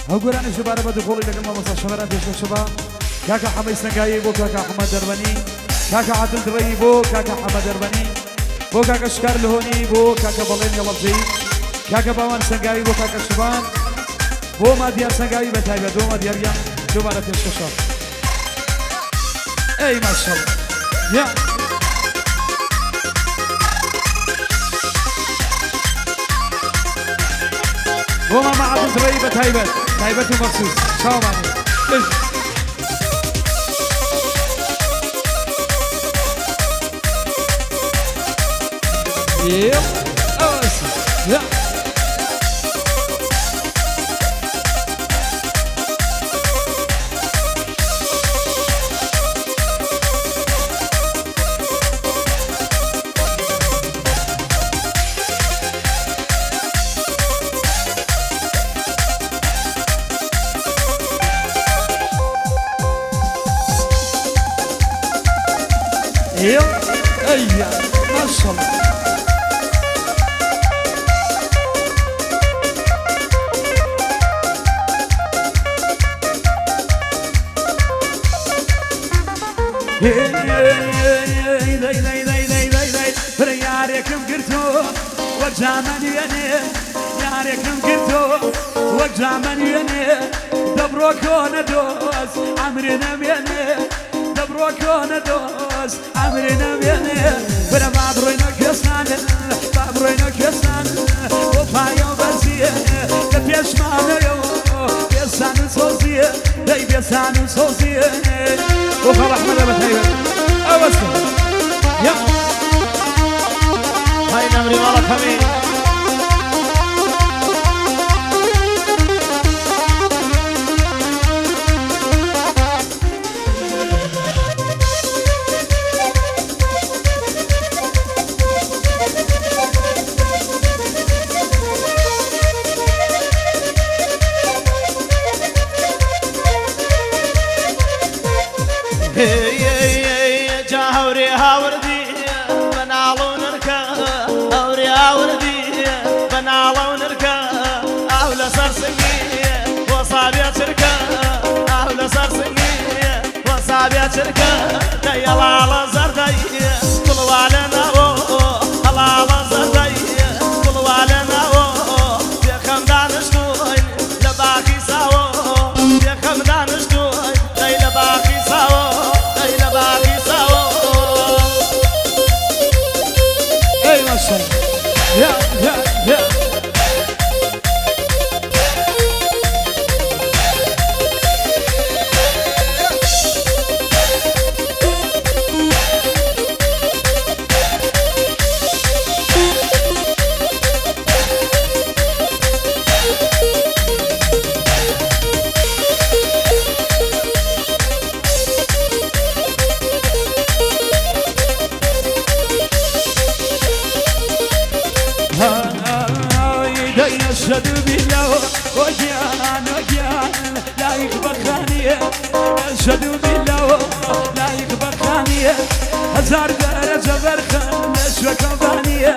هقول أنا شباب بدخولي لكن ما بصير شباب يا شباب كاكا حمي سنقاي بو كاكا حمد دربني كاكا عادل دري بو كاكا حمد دربني بو كاكا شكار لهوني بو كاكا بلين يلا بزي كاكا باوان سنقاي بو كاكا شباب بو ما ديار سنقاي بتايبه دو ما ديار يا شباب في الشاشة اي ما شاء الله يا وما مع عبد الزبيبة تايبة مخصوص شو معني يلا أوسي يا ايوه ما شاء الله ياريكم قرتو وجامن يني ياريكم قرتو وجامن يني دبروكو ندوس عمرنا بيني دبروكو ندوس عمرنا بيني بلا بابروينو كيسان بابروينو كيسان وفايو بزيه لبيش مانيو كيسان صوزيه داي بيسان صوزيه وخا احمد بتايبه اوسط يا هاي نمري مالا كمين جاهوري هاوردي بنالو نركا هوري هاوردي بنالو نركا أهلا سرسنجي وصابي تركا أهلا سرسنجي وصابي تركا ديالا على زردي كل والنا الله على زردي كل والنا بيخم دانشتوين لباقي ساو بيخم دانشتوين دي لباقي ساو يا أشهد بالله وجيان وجيان لا يخبر خانية أشهد بالله لا يخبر خانية هزار درجة برخان لشوى كوبانية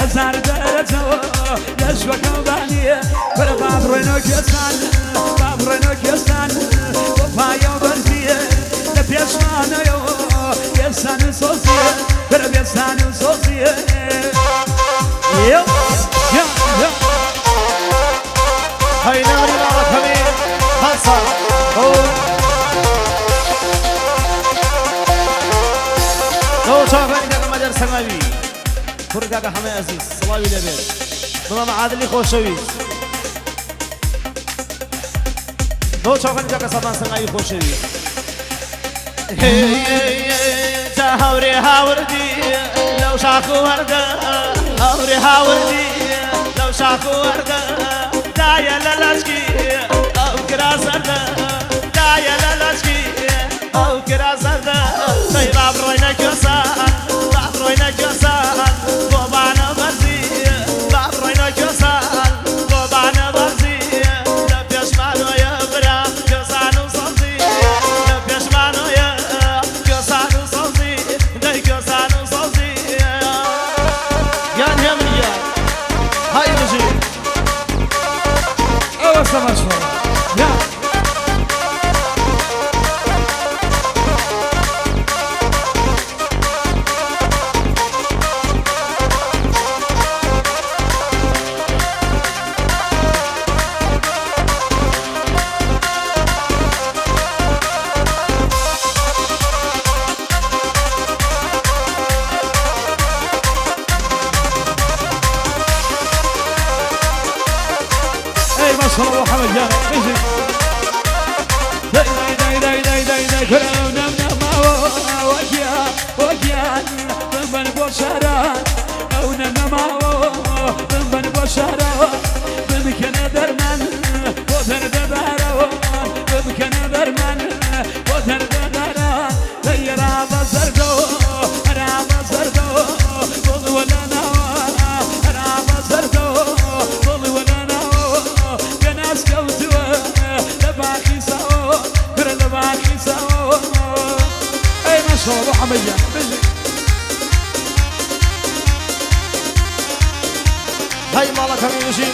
هزار درجة لشوى كوبانية ولا بابرينو كيسان بابرينو كيسان وفايا وبرزية لبيش مانيو كيسان صوصية ولا بيسان صوصية يا هاي نمري مالا كمين خلصة لو شافني كاكا مدر سماوي كور كاكا حمي عزيز صلاوي لبيت بمام عادلي خوشوي لو شافني كاكا سبان سماوي خوشوي جاهوري هاوردي لو شاكو ورقة هاوري هاوردي لو شاكو ورقة دايا للاشكي او كراسردا دايا للاشكي او كراسردا طيب عبروينا كيسان عبروينا كيسان بوبانا برزي عبروينا كيسان بوبانا برزي لبيش مانو يا برا كيسان وصوصي لبيش مانو يا كيسان وصوصي داي كيسان وصوصي يا نمريا هاي بجي سما شوي شاء الله محمد جانا بيجي داي داي داي داي داي كلام نم وكيان من بشران أو نم من بشران بمكان درمان وثر دباران بمكان درمان وثر دباران غير عبا زردو أنا عبا زردو ضل ولا نوا أنا عبا زردو ضل ولا نوا كناس كوتوا لباقي سوا كر لباقي سوا أي ما شاء الله محمد جان هاي مالك هم يجين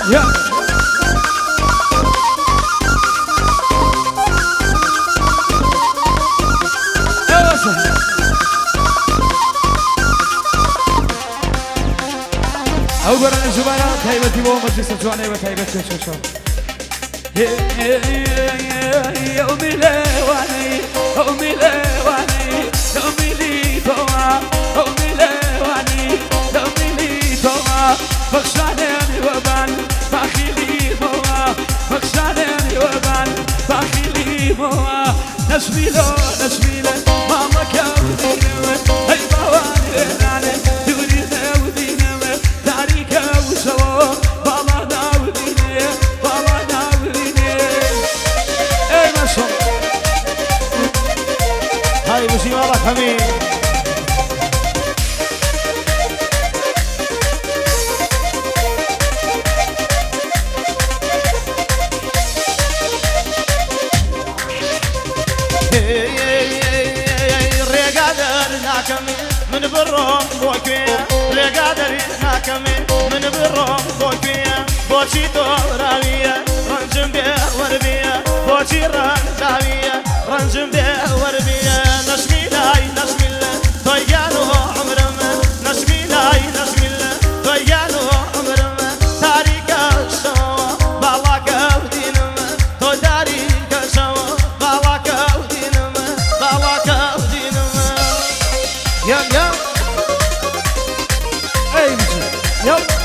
يا أو قرن الزبالة تايبتي بو مجلس الجواني وتايبتي شو يومي لواني يومي لواني يومي لي توا يومي لواني يومي لي توا بخشاني وبان بخيلي موا بخشاني وبان بخيلي موا نشميله نشميله ماما كاودينه هاي بواني راني تغرينا ودينه تاريكا وسوا بالا ناودينه بالا ناودينه اي ما شاء هاي مشي مالك همين من بالروم بوكيا لقادر ناكمي من بالروم بوكيا بوشي دورانية رنجم بيه وربية بوشي رنجاوية رنجم بيه وربية نشمي لاي نشمي الله ضيانو عمرنا نشمي لاي نشمي الله ضيانو عمرنا تاريك الشوا بالاك ودينما تو تاريك الشوا بالاك ودينما بالاك ودينما يا يا اي مشي يلا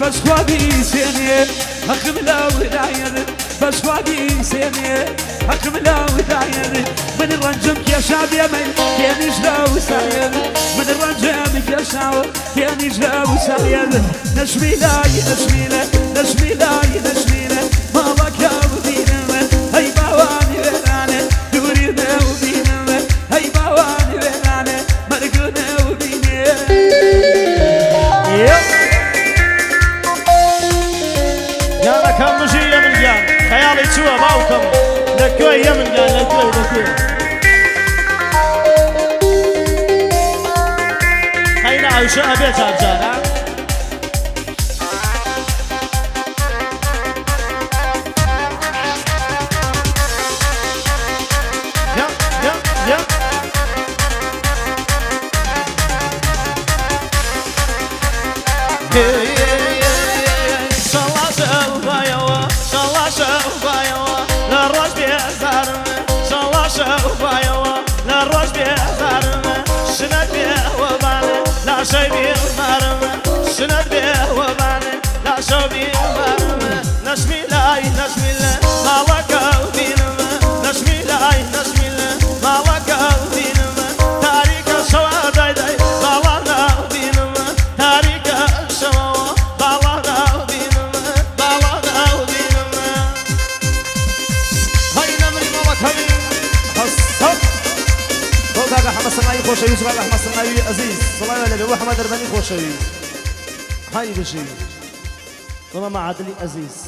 بس وادي سيني حكم لا وداير بس وادي سيني حكم لا وداير من الرنجم يا شاب يا من كان يجلو ساير من الرنجم يا شاب كان يجلو ساير نشمي لاي نشمي لا نشمي لاي نشمي لا ما بكى ودينا هي باواني بنانه دورينا ودينا هي باواني بنانه مرقنا ودينا يا كم مشي يا من جان خيالي شو باوكم لكوي يا من جان لكوي خينا عايشة أبيت عبجان خوشوي يوسف احمد سناوي عزيز صلاوي على ابو احمد درباني خوشوي هاي بشي ماما عادلي عزيز